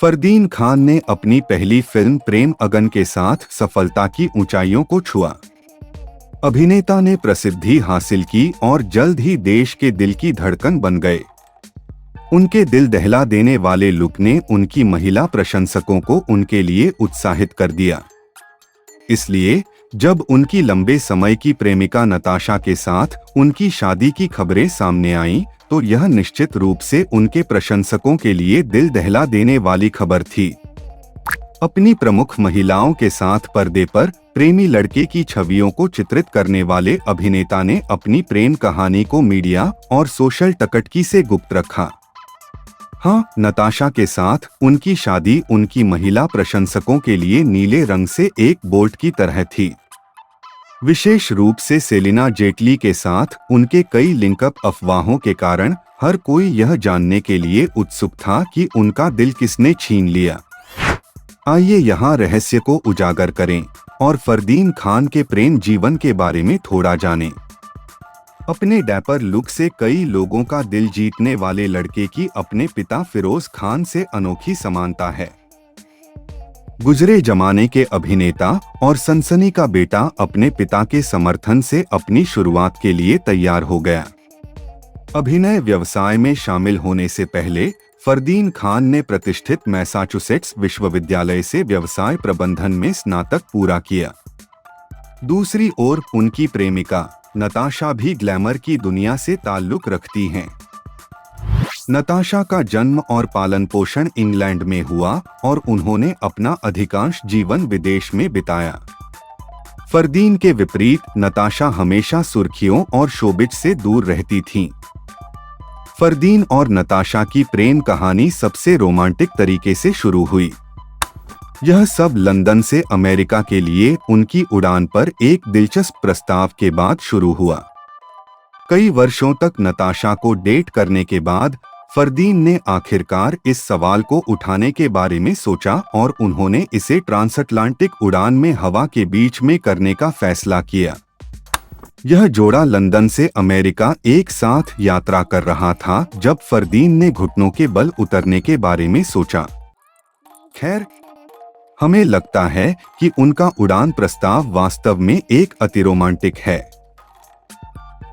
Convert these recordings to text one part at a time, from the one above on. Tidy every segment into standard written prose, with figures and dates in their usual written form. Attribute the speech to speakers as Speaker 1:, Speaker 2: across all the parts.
Speaker 1: फरदीन खान ने अपनी पहली फिल्म प्रेम अगन के साथ सफलता की ऊंचाइयों को छुआ। अभिनेता ने प्रसिद्धि हासिल की और जल्द ही देश के दिल की धड़कन बन गए। उनके दिल दहला देने वाले लुक ने उनकी महिला प्रशंसकों को उनके लिए उत्साहित कर दिया। इसलिए जब उनकी लंबे समय की प्रेमिका नताशा के साथ उनकी शादी की खबरें सामने आईं, तो यह निश्चित रूप से उनके प्रशंसकों के लिए दिल दहला देने वाली खबर थी। अपनी प्रमुख महिलाओं के साथ पर्दे पर प्रेमी लड़के की छवियों को चित्रित करने वाले अभिनेता ने अपनी प्रेम कहानी को मीडिया और सोशल टकटकी से गुप्त रखा। हाँ, नताशा के साथ उनकी शादी उनकी महिला प्रशंसकों के लिए नीले रंग से एक बोल्ट की तरह थी। विशेष रूप से सेलिना जेटली के साथ उनके कई लिंकअप अफवाहों के कारण हर कोई यह जानने के लिए उत्सुक था कि उनका दिल किसने छीन लिया। आइए यहाँ रहस्य को उजागर करें और फरदीन खान के प्रेम जीवन के बारे में थोड़ा जानें। अपने डैपर लुक से कई लोगों का दिल जीतने वाले लड़के की अपने पिता फिरोज खान से अनोखी समानता है। गुजरे जमाने के अभिनेता और सनसनी का बेटा अपने पिता के समर्थन से अपनी शुरुआत के लिए तैयार हो गया। अभिनय व्यवसाय में शामिल होने से पहले फरदीन खान ने प्रतिष्ठित मैसाचुसेट्स विश्वविद्यालय से व्यवसाय प्रबंधन में स्नातक पूरा किया। दूसरी ओर उनकी प्रेमिका नताशा भी ग्लैमर की दुनिया से ताल्लुक रखती हैं। नताशा का जन्म और पालन पोषण इंग्लैंड में हुआ और उन्होंने अपना अधिकांश जीवन विदेश में बिताया। फरदीन के विपरीत नताशा हमेशा सुर्खियों और शोबिज से दूर रहती थीं। फरदीन और नताशा की प्रेम कहानी सबसे रोमांटिक तरीके से शुरू हुई। यह सब लंदन से अमेरिका के लिए उनकी उड़ान पर एक दिलचस्प प्रस्ताव के बाद शुरू हुआ। कई वर्षों तक नताशा को डेट करने के बाद फरदीन ने आखिरकार इस सवाल को उठाने के बारे में सोचा और उन्होंने इसे ट्रांसअटलांटिक उड़ान में हवा के बीच में करने का फैसला किया। यह जोड़ा लंदन से अमेरिका एक साथ यात्रा कर रहा था जब फरदीन ने घुटनों के बल उतरने के बारे में सोचा। खैर, हमें लगता है कि उनका उड़ान प्रस्ताव वास्तव में एक अतिरोमांटिक है।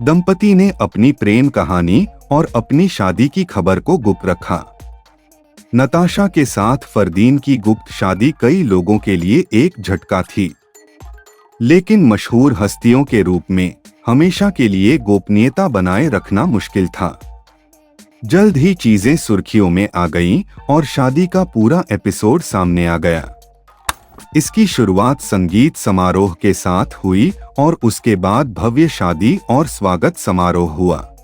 Speaker 1: दंपति ने अपनी प्रेम कहानी और अपनी शादी की खबर को गुप्त रखा। नताशा के साथ फरदीन की गुप्त शादी कई लोगों के लिए एक झटका थी, लेकिन मशहूर हस्तियों के रूप में हमेशा के लिए गोपनीयता बनाए रखना मुश्किल था। जल्द ही चीजें सुर्खियों में आ गईं और शादी का पूरा एपिसोड सामने आ गया। इसकी शुरुआत संगीत समारोह के साथ हुई और उसके बाद भव्य शादी और स्वागत समारोह हुआ।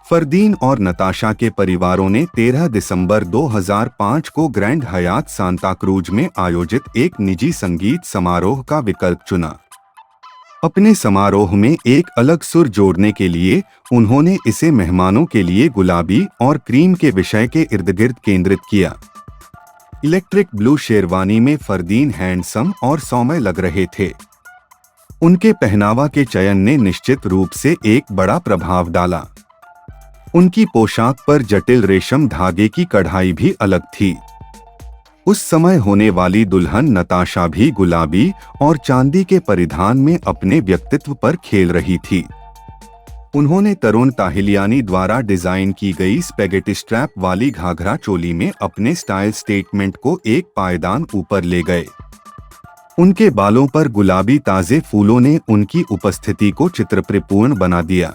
Speaker 1: फरदीन और नताशा के परिवारों ने 13 दिसंबर 2005 को ग्रैंड हयात सांता क्रूज में आयोजित एक निजी संगीत समारोह का विकल्प चुना। अपने समारोह में एक अलग सुर जोड़ने के लिए उन्होंने इसे मेहमानों के लिए गुलाबी और क्रीम के विषय के इर्द-गिर्द केंद्रित किया। इलेक्ट्रिक ब्लू शेरवानी में फरदीन हैंडसम और सौम्य लग रहे थे। उनके पहनावा के चयन ने निश्चित रूप से एक बड़ा प्रभाव डाला। उनकी पोशाक पर जटिल रेशम धागे की कढ़ाई भी अलग थी। उस समय होने वाली दुल्हन नताशा भी गुलाबी और चांदी के परिधान में अपने व्यक्तित्व पर खेल रही थी। उन्होंने तरुण ताहिलियानी द्वारा डिजाइन की गई स्पेगेटी स्ट्रैप वाली घाघरा चोली में अपने स्टाइल स्टेटमेंट को एक पायदान ऊपर ले गए। उनके बालों पर गुलाबी ताजे फूलों ने उनकी उपस्थिति को चित्रप्रपूर्ण बना दिया।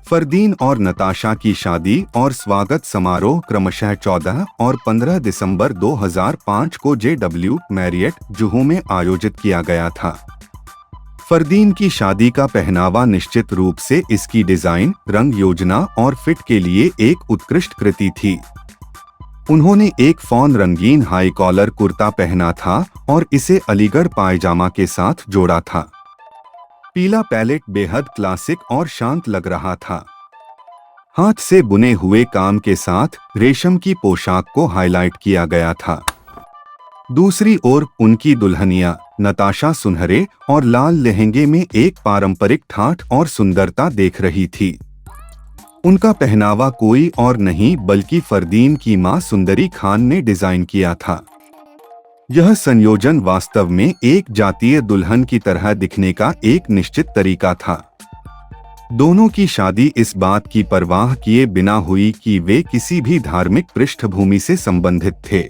Speaker 1: फरदीन और नताशा की शादी और स्वागत समारोह क्रमशः 14 और 15 दिसंबर 2005 को JW मैरियट जुहू में आयोजित किया गया था। फरदीन की शादी का पहनावा निश्चित रूप से इसकी डिजाइन, रंग योजना और फिट के लिए एक उत्कृष्ट कृति थी। उन्होंने एक फॉन रंगीन हाई कॉलर कुर्ता पहना था और इसे अलीगढ़ पायजामा के साथ जोड़ा था। पीला पैलेट बेहद क्लासिक और शांत लग रहा था। हाथ से बुने हुए काम के साथ रेशम की पोशाक को हाईलाइट किया गया था। दूसरी ओर उनकी दुल्हनिया नताशा सुनहरे और लाल लहंगे में एक पारंपरिक ठाठ और सुंदरता देख रही थी। उनका पहनावा कोई और नहीं बल्कि फरदीन की मां सुंदरी खान ने डिजाइन किया था। यह संयोजन वास्तव में एक जातीय दुल्हन की तरह दिखने का एक निश्चित तरीका था। दोनों की शादी इस बात की परवाह किए बिना हुई कि वे किसी भी धार्मिक पृष्ठभूमि से संबंधित थे।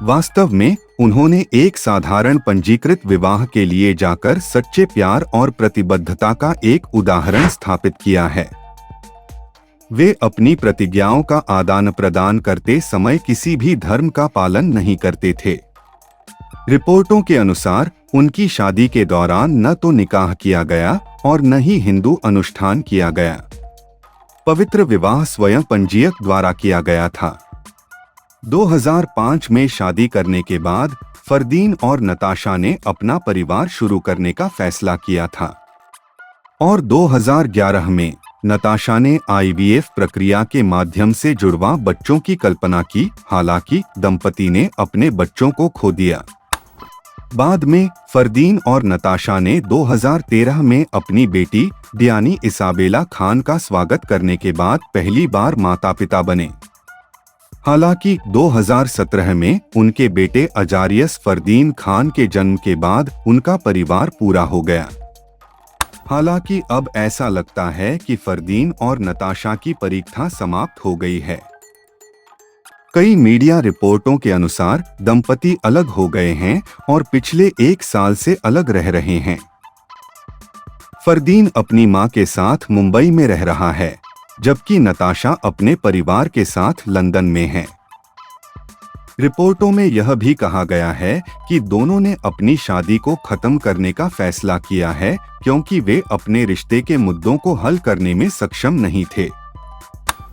Speaker 1: वास्तव में उन्होंने एक साधारण पंजीकृत विवाह के लिए जाकर सच्चे प्यार और प्रतिबद्धता का एक उदाहरण स्थापित किया है। वे अपनी प्रतिज्ञाओं का आदान प्रदान करते समय किसी भी धर्म का पालन नहीं करते थे। रिपोर्टों के अनुसार उनकी शादी के दौरान न तो निकाह किया गया और न ही हिंदू अनुष्ठान किया गया। पवित्र विवाह स्वयं पंजीयक द्वारा किया गया था। 2005 में शादी करने के बाद फरदीन और नताशा ने अपना परिवार शुरू करने का फैसला किया था और 2011 में नताशा ने IVF प्रक्रिया के माध्यम से जुड़वा बच्चों की कल्पना की। हालांकि दंपति ने अपने बच्चों को खो दिया। बाद में फरदीन और नताशा ने 2013 में अपनी बेटी डियानी इसाबेला खान का स्वागत करने के बाद पहली बार माता-पिता बने। हालांकि 2017 में उनके बेटे अजारियस फरदीन खान के जन्म के बाद उनका परिवार पूरा हो गया। हालांकि अब ऐसा लगता है कि फरदीन और नताशा की परीक्षा समाप्त हो गई है। कई मीडिया रिपोर्टों के अनुसार दंपति अलग हो गए हैं और पिछले 1 साल से अलग रह रहे हैं। फरदीन अपनी मां के साथ मुंबई में रह रहा है, जबकि नताशा अपने परिवार के साथ लंदन में है। रिपोर्टों में यह भी कहा गया है कि दोनों ने अपनी शादी को खत्म करने का फैसला किया है क्योंकि वे अपने रिश्ते के मुद्दों को हल करने में सक्षम नहीं थे।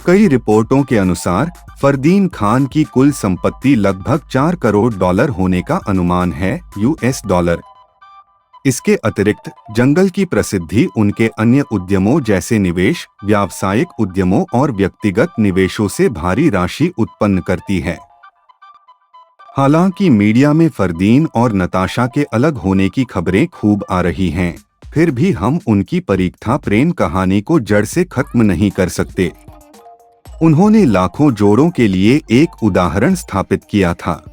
Speaker 1: कई रिपोर्टों के अनुसार फरदीन खान की कुल संपत्ति लगभग $4 करोड़ होने का अनुमान है, $। इसके अतिरिक्त जंगल की प्रसिद्धि उनके अन्य उद्यमों जैसे निवेश, व्यावसायिक उद्यमों और व्यक्तिगत निवेशों से भारी राशि उत्पन्न करती है। हालांकि मीडिया में फरदीन और नताशा के अलग होने की खबरें खूब आ रही हैं, फिर भी हम उनकी परीक्षा प्रेम कहानी को जड़ से खत्म नहीं कर सकते। उन्होंने लाखों जोड़ों के लिए एक उदाहरण स्थापित किया था।